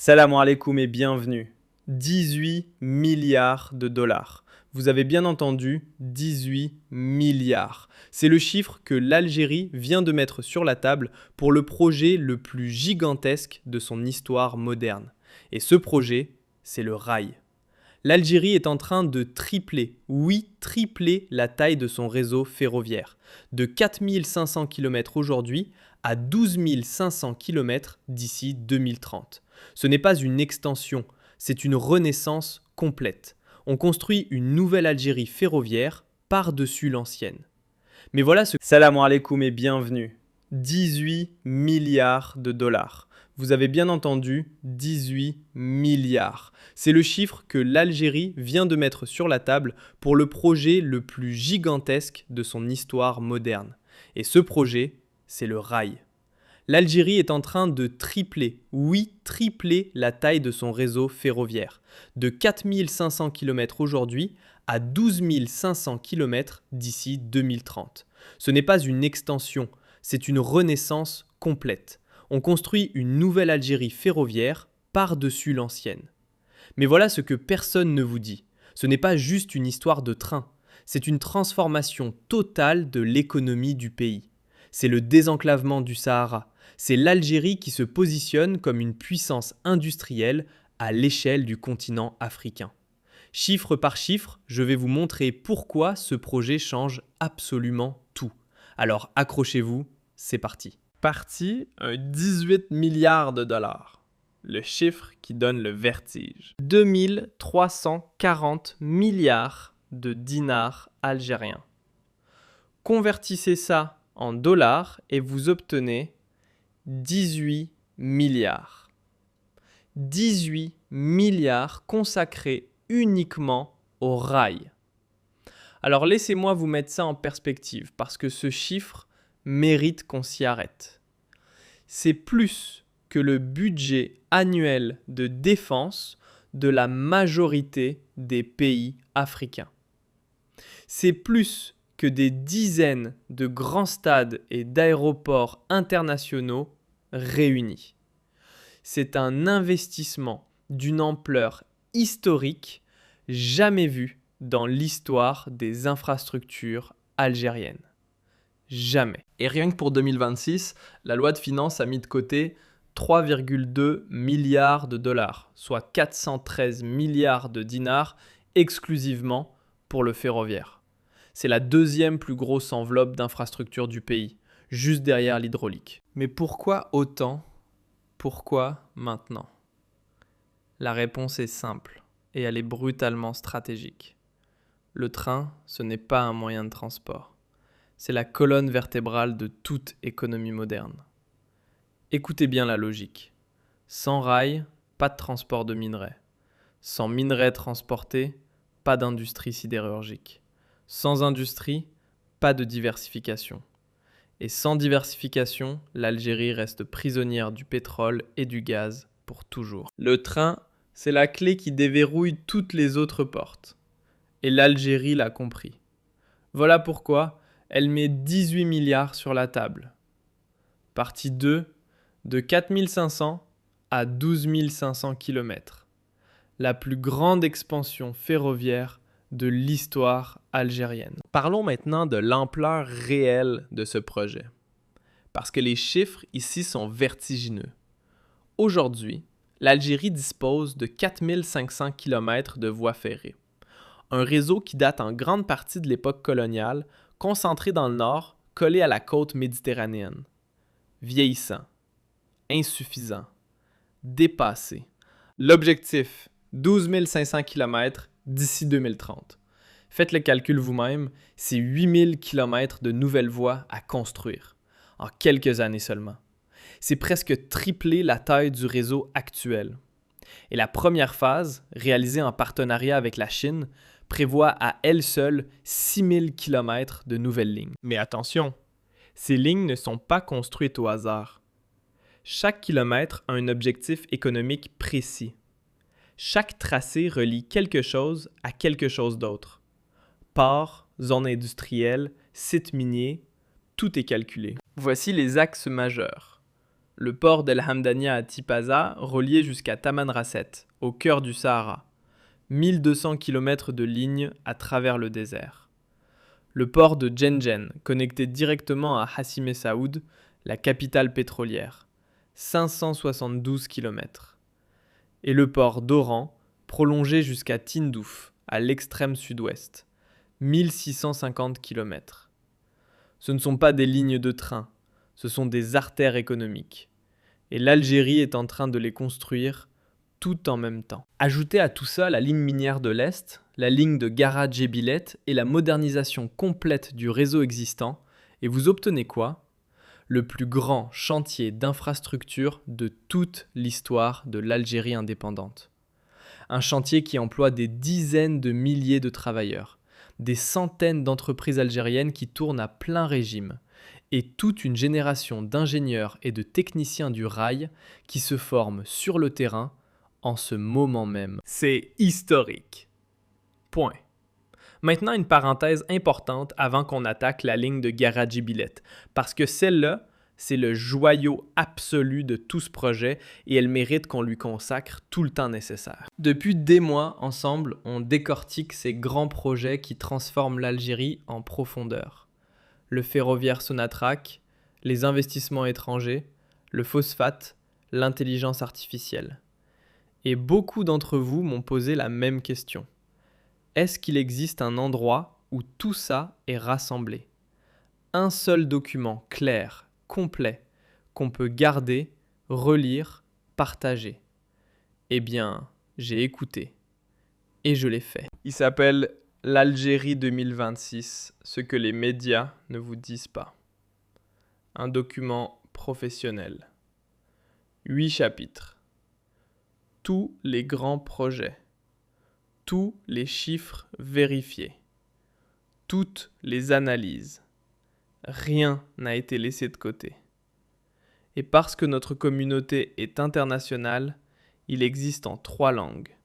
Salam alaikum et bienvenue. 18 milliards de dollars. Vous avez bien entendu, 18 milliards. C'est le chiffre que l'Algérie vient de mettre sur la table pour le projet le plus gigantesque de son histoire moderne. Et ce projet, c'est le rail. L'Algérie est en train de tripler, oui, tripler la taille de son réseau ferroviaire. De 4500 km aujourd'hui à 12 500 km d'ici 2030. Ce n'est pas une extension, c'est une renaissance complète. On construit une nouvelle Algérie ferroviaire par-dessus l'ancienne. Mais voilà ce... Salam alaikum et bienvenue. 18 milliards de dollars. Vous avez bien entendu, 18 milliards. C'est le chiffre que l'Algérie vient de mettre sur la table pour le projet le plus gigantesque de son histoire moderne. Et ce projet, c'est le rail. L'Algérie est en train de tripler, oui, tripler la taille de son réseau ferroviaire. De 4500 km aujourd'hui à 12 500 km d'ici 2030. Ce n'est pas une extension, c'est une renaissance complète. On construit une nouvelle Algérie ferroviaire par-dessus l'ancienne. Mais voilà ce que personne ne vous dit. Ce n'est pas juste une histoire de train, c'est une transformation totale de l'économie du pays. C'est le désenclavement du Sahara. C'est l'Algérie qui se positionne comme une puissance industrielle à l'échelle du continent africain. Chiffre par chiffre, je vais vous montrer pourquoi ce projet change absolument tout. Alors accrochez-vous, c'est parti. Parti, un 18 milliards de dollars. Le chiffre qui donne le vertige. 2340 milliards de dinars algériens. Convertissez ça en dollars et vous obtenez 18 milliards. 18 milliards consacrés uniquement au rail. Alors laissez-moi vous mettre ça en perspective parce que ce chiffre mérite qu'on s'y arrête. C'est plus que le budget annuel de défense de la majorité des pays africains. C'est plus que des dizaines de grands stades et d'aéroports internationaux réunis. C'est un investissement d'une ampleur historique jamais vu dans l'histoire des infrastructures algériennes. Jamais. Et rien que pour 2026, la loi de finances a mis de côté 3,2 milliards de dollars, soit 413 milliards de dinars exclusivement pour le ferroviaire. C'est la deuxième plus grosse enveloppe d'infrastructures du pays, juste derrière l'hydraulique. Mais pourquoi autant ? Pourquoi maintenant ? La réponse est simple et elle est brutalement stratégique. Le train, ce n'est pas un moyen de transport. C'est la colonne vertébrale de toute économie moderne. Écoutez bien la logique. Sans rail, pas de transport de minerais. Sans minerais transportés, pas d'industrie sidérurgique. Sans industrie, pas de diversification. Et sans diversification, l'Algérie reste prisonnière du pétrole et du gaz pour toujours. Le train, c'est la clé qui déverrouille toutes les autres portes. Et l'Algérie l'a compris. Voilà pourquoi elle met 18 milliards sur la table. Partie 2, de 4500 à 12 500 km. La plus grande expansion ferroviaire de l'histoire algérienne. Parlons maintenant de l'ampleur réelle de ce projet. Parce que les chiffres ici sont vertigineux. Aujourd'hui, l'Algérie dispose de 4500 km de voies ferrées. Un réseau qui date en grande partie de l'époque coloniale, concentré dans le nord, collé à la côte méditerranéenne. Vieillissant, insuffisant, dépassé. L'objectif, 12 500 km d'ici 2030. Faites le calcul vous-même, c'est 8000 km de nouvelles voies à construire, en quelques années seulement. C'est presque tripler la taille du réseau actuel. Et la première phase, réalisée en partenariat avec la Chine, prévoit à elle seule 6000 km de nouvelles lignes. Mais attention, ces lignes ne sont pas construites au hasard. Chaque kilomètre a un objectif économique précis. Chaque tracé relie quelque chose à quelque chose d'autre. Ports, zones industrielles, sites miniers, tout est calculé. Voici les axes majeurs. le port d'El Hamdania à Tipaza, relié jusqu'à Tamanrasset, au cœur du Sahara. 1200 km de lignes à travers le désert. Le port de Djenjen, connecté directement à Hassim Saoud, la capitale pétrolière. 572 km. Et le port d'Oran, prolongé jusqu'à Tindouf, à l'extrême sud-ouest. 1650 km. Ce ne sont pas des lignes de train, ce sont des artères économiques. Et l'Algérie est en train de les construire tout en même temps. Ajoutez à tout ça la ligne minière de l'Est, la ligne de Gara-Djebilet et la modernisation complète du réseau existant, et vous obtenez quoi ? Le plus grand chantier d'infrastructure de toute l'histoire de l'Algérie indépendante. Un chantier qui emploie des dizaines de milliers de travailleurs, des centaines d'entreprises algériennes qui tournent à plein régime, et toute une génération d'ingénieurs et de techniciens du rail qui se forment sur le terrain en ce moment même. C'est historique. Point. Maintenant, une parenthèse importante avant qu'on attaque la ligne de Gara-Djebilet, parce que celle-là, c'est le joyau absolu de tout ce projet et elle mérite qu'on lui consacre tout le temps nécessaire. Depuis des mois, ensemble, on décortique ces grands projets qui transforment l'Algérie en profondeur. Le ferroviaire Sonatrach, les investissements étrangers, le phosphate, l'intelligence artificielle. Et beaucoup d'entre vous m'ont posé la même question. Est-ce qu'il existe un endroit où tout ça est rassemblé ? Un seul document clair, complet, qu'on peut garder, relire, partager. Eh bien, j'ai écouté. Et je l'ai fait. Il s'appelle l'Algérie 2026, ce que les médias ne vous disent pas. Un document professionnel. 8 chapitres. Tous les grands projets. Tous les chiffres vérifiés. Toutes les analyses. Rien n'a été laissé de côté. Et parce que notre communauté est internationale, il existe en 3 langues.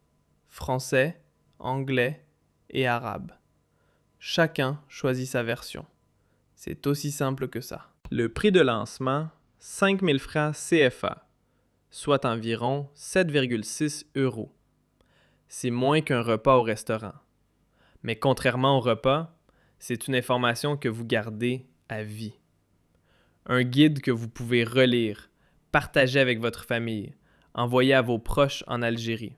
Français, anglais et arabe. Chacun choisit sa version. C'est aussi simple que ça. Le prix de lancement, 5 000 francs CFA, soit environ 7,6 €. C'est moins qu'un repas au restaurant. Mais contrairement au repas, c'est une information que vous gardez à vie. Un guide que vous pouvez relire, partager avec votre famille, envoyer à vos proches en Algérie.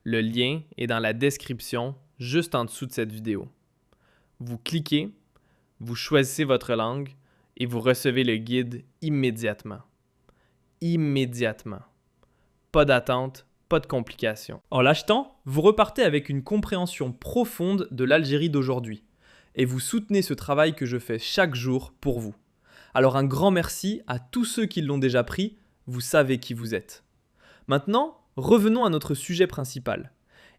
Le lien est dans la description, juste en dessous de cette vidéo. Vous cliquez, vous choisissez votre langue et vous recevez le guide immédiatement. Immédiatement. Pas d'attente, pas de complications. En l'achetant, vous repartez avec une compréhension profonde de l'Algérie d'aujourd'hui. Et vous soutenez ce travail que je fais chaque jour pour vous. Alors un grand merci à tous ceux qui l'ont déjà pris, vous savez qui vous êtes. Maintenant, revenons à notre sujet principal.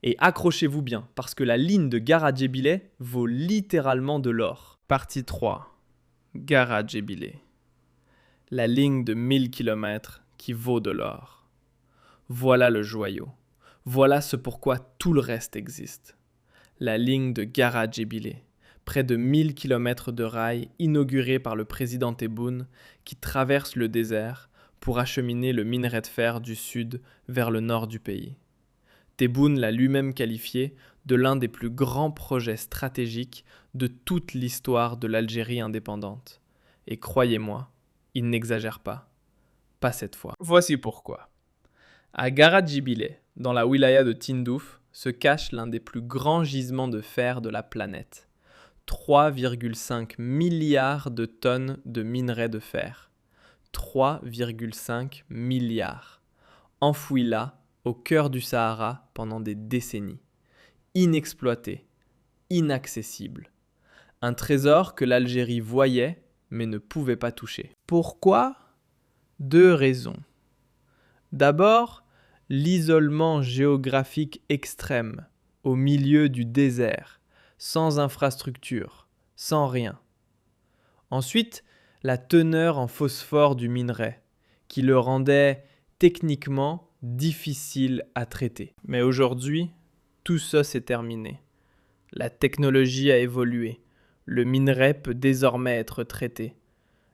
Et accrochez-vous bien, parce que la ligne de Gara-Djebilet vaut littéralement de l'or. Partie 3. Gara-Djebilet. La ligne de 1000 km qui vaut de l'or. Voilà le joyau. Voilà ce pourquoi tout le reste existe. La ligne de Gara-Djebilet. Près de 1000 km de rails inaugurés par le président Tebboune qui traverse le désert pour acheminer le minerai de fer du sud vers le nord du pays. Tebboune l'a lui-même qualifié de l'un des plus grands projets stratégiques de toute l'histoire de l'Algérie indépendante. Et croyez-moi, il n'exagère pas. Pas cette fois. Voici pourquoi. À Gara-Djebilet, dans la wilaya de Tindouf, se cache l'un des plus grands gisements de fer de la planète. 3,5 milliards de tonnes de minerai de fer. 3,5 milliards. Enfouis là, au cœur du Sahara, pendant des décennies. Inexploité, inaccessible. Un trésor que l'Algérie voyait, mais ne pouvait pas toucher. Pourquoi ? 2 raisons. D'abord, l'isolement géographique extrême, au milieu du désert, sans infrastructure, sans rien. Ensuite, la teneur en phosphore du minerai, qui le rendait techniquement difficile à traiter. Mais aujourd'hui, tout ça s'est terminé. La technologie a évolué. Le minerai peut désormais être traité.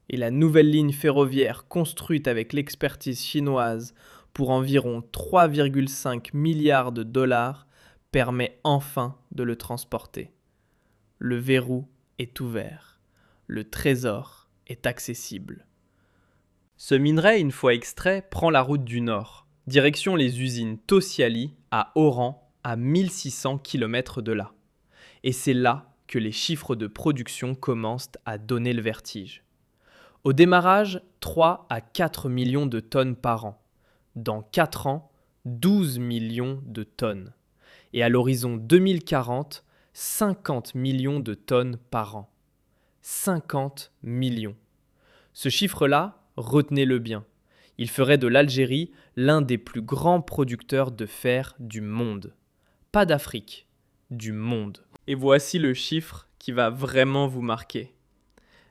et la nouvelle ligne ferroviaire construite avec l'expertise chinoise pour environ 3,5 milliards de dollars permet enfin de le transporter. Le verrou est ouvert. Le trésor est accessible. Ce minerai, une fois extrait, prend la route du nord, direction les usines Tosiali à Oran, à 1600 km de là. Et c'est là que les chiffres de production commencent à donner le vertige. Au démarrage, 3 à 4 millions de tonnes par an. Dans 4 ans, 12 millions de tonnes. Et à l'horizon 2040, 50 millions de tonnes par an. 50 millions. Ce chiffre-là, retenez-le bien. Il ferait de l'Algérie l'un des plus grands producteurs de fer du monde. Pas d'Afrique, du monde. Et voici le chiffre qui va vraiment vous marquer.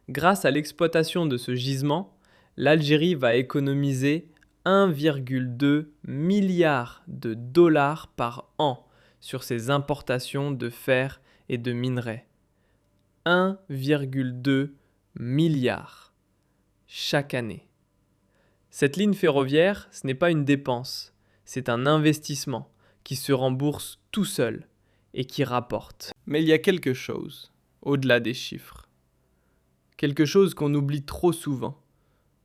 Grâce à l'exploitation de ce gisement, l'Algérie va économiser 1,2 milliard de dollars par an sur ses importations de fer et de minerais. 1,2 milliard chaque année. Cette ligne ferroviaire, ce n'est pas une dépense, c'est un investissement qui se rembourse tout seul et qui rapporte. Mais il y a quelque chose au-delà des chiffres. Quelque chose qu'on oublie trop souvent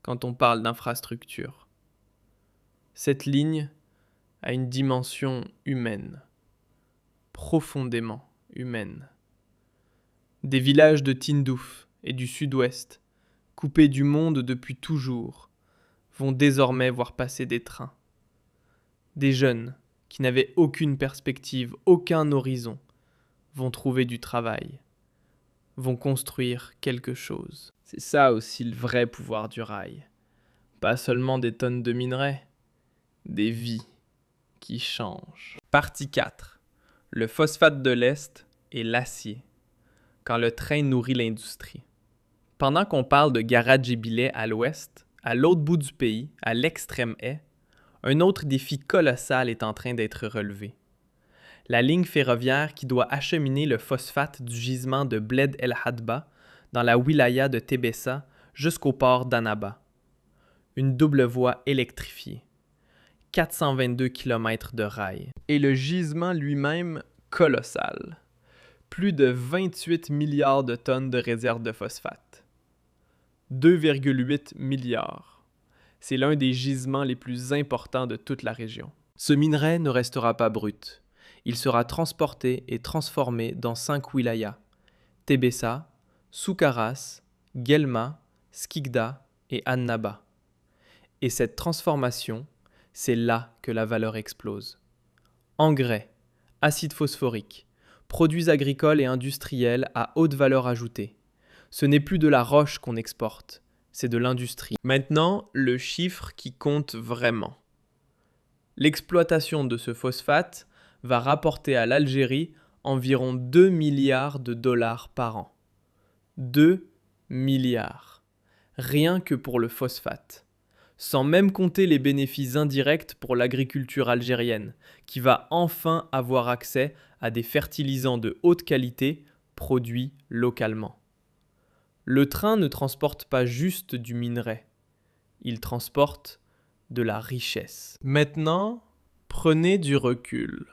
quand on parle d'infrastructure. Cette ligne a une dimension humaine, profondément humaine. Des villages de Tindouf et du sud-ouest, coupés du monde depuis toujours, vont désormais voir passer des trains. Des jeunes qui n'avaient aucune perspective, aucun horizon, vont trouver du travail, vont construire quelque chose. C'est ça aussi le vrai pouvoir du rail. Pas seulement des tonnes de minerais, des vies qui changent. Partie 4. Le phosphate de l'Est et l'acier. Quand le train nourrit l'industrie. Pendant qu'on parle de Garadjibileh à l'ouest, à l'autre bout du pays, à l'extrême est, un autre défi colossal est en train d'être relevé. La ligne ferroviaire qui doit acheminer le phosphate du gisement de Bled El Hadba dans la wilaya de Tébessa jusqu'au port d'Annaba. Une double voie électrifiée. 422 km de rails. Et le gisement lui-même colossal. Plus de 28 milliards de tonnes de réserves de phosphate. 2,8 milliards. C'est l'un des gisements les plus importants de toute la région. Ce minerai ne restera pas brut. Il sera transporté et transformé dans 5 wilayas. Tébessa, Soukaras, Guelma, Skikda et Annaba. Et cette transformation, c'est là que la valeur explose. Engrais, acide phosphorique, produits agricoles et industriels à haute valeur ajoutée. Ce n'est plus de la roche qu'on exporte, c'est de l'industrie. Maintenant, le chiffre qui compte vraiment. L'exploitation de ce phosphate va rapporter à l'Algérie environ 2 milliards de dollars par an. 2 milliards. Rien que pour le phosphate. Sans même compter les bénéfices indirects pour l'agriculture algérienne, qui va enfin avoir accès à des fertilisants de haute qualité produits localement. Le train ne transporte pas juste du minerai, il transporte de la richesse. Maintenant, prenez du recul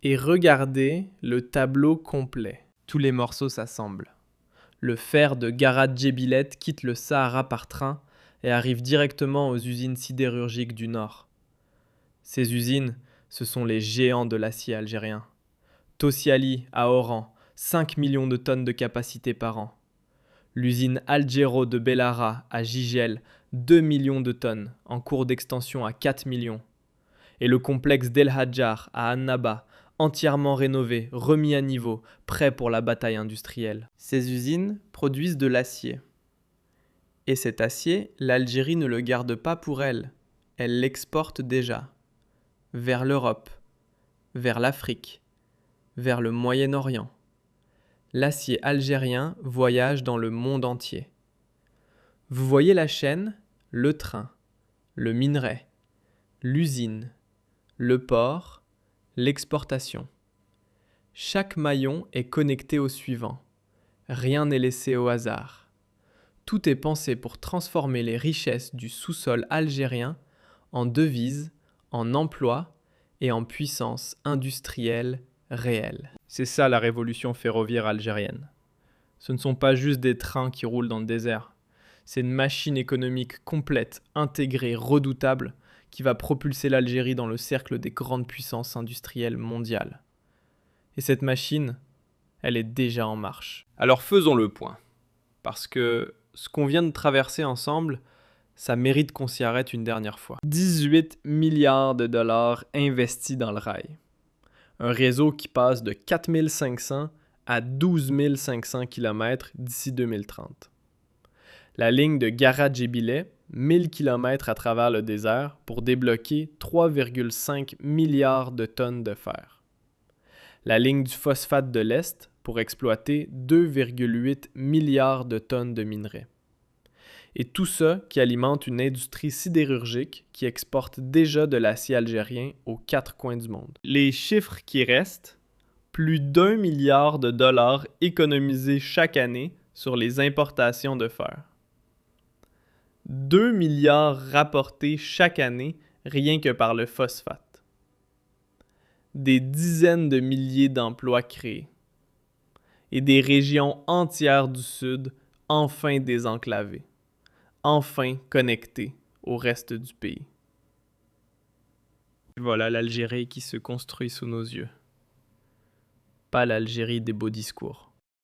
et regardez le tableau complet. Tous les morceaux s'assemblent. Le fer de Garadjibileh quitte le Sahara par train et arrive directement aux usines sidérurgiques du Nord. Ces usines, ce sont les géants de l'acier algérien. Tosiali à Oran, 5 millions de tonnes de capacité par an. L'usine Algero de Bellara à Gigel, 2 millions de tonnes, en cours d'extension à 4 millions. Et le complexe d'El Hadjar à Annaba, entièrement rénové, remis à niveau, prêt pour la bataille industrielle. Ces usines produisent de l'acier. Et cet acier, l'Algérie ne le garde pas pour elle. Elle l'exporte déjà. Vers l'Europe, vers l'Afrique, vers le Moyen-Orient. L'acier algérien voyage dans le monde entier. Vous voyez la chaîne, le train, le minerai, l'usine, le port, l'exportation. Chaque maillon est connecté au suivant. Rien n'est laissé au hasard. Tout est pensé pour transformer les richesses du sous-sol algérien en devises, en emplois et en puissance industrielle réelle. C'est ça la révolution ferroviaire algérienne. Ce ne sont pas juste des trains qui roulent dans le désert. C'est une machine économique complète, intégrée, redoutable, qui va propulser l'Algérie dans le cercle des grandes puissances industrielles mondiales. Et cette machine, elle est déjà en marche. Alors faisons le point. Parce que ce qu'on vient de traverser ensemble, ça mérite qu'on s'y arrête une dernière fois. 18 milliards de dollars investis dans le rail. Un réseau qui passe de 4500 à 12 500 km d'ici 2030. La ligne de Gara-Djebileh, 1000 km à travers le désert pour débloquer 3,5 milliards de tonnes de fer. La ligne du phosphate de l'Est pour exploiter 2,8 milliards de tonnes de minerais. Et tout ça qui alimente une industrie sidérurgique qui exporte déjà de l'acier algérien aux 4 coins du monde. Les chiffres qui restent, plus d'1 milliard de dollars économisés chaque année sur les importations de fer. 2 milliards rapportés chaque année rien que par le phosphate. Des dizaines de milliers d'emplois créés. Et des régions entières du Sud enfin désenclavées, enfin connectées au reste du pays. Voilà l'Algérie qui se construit sous nos yeux. Pas l'Algérie des beaux discours.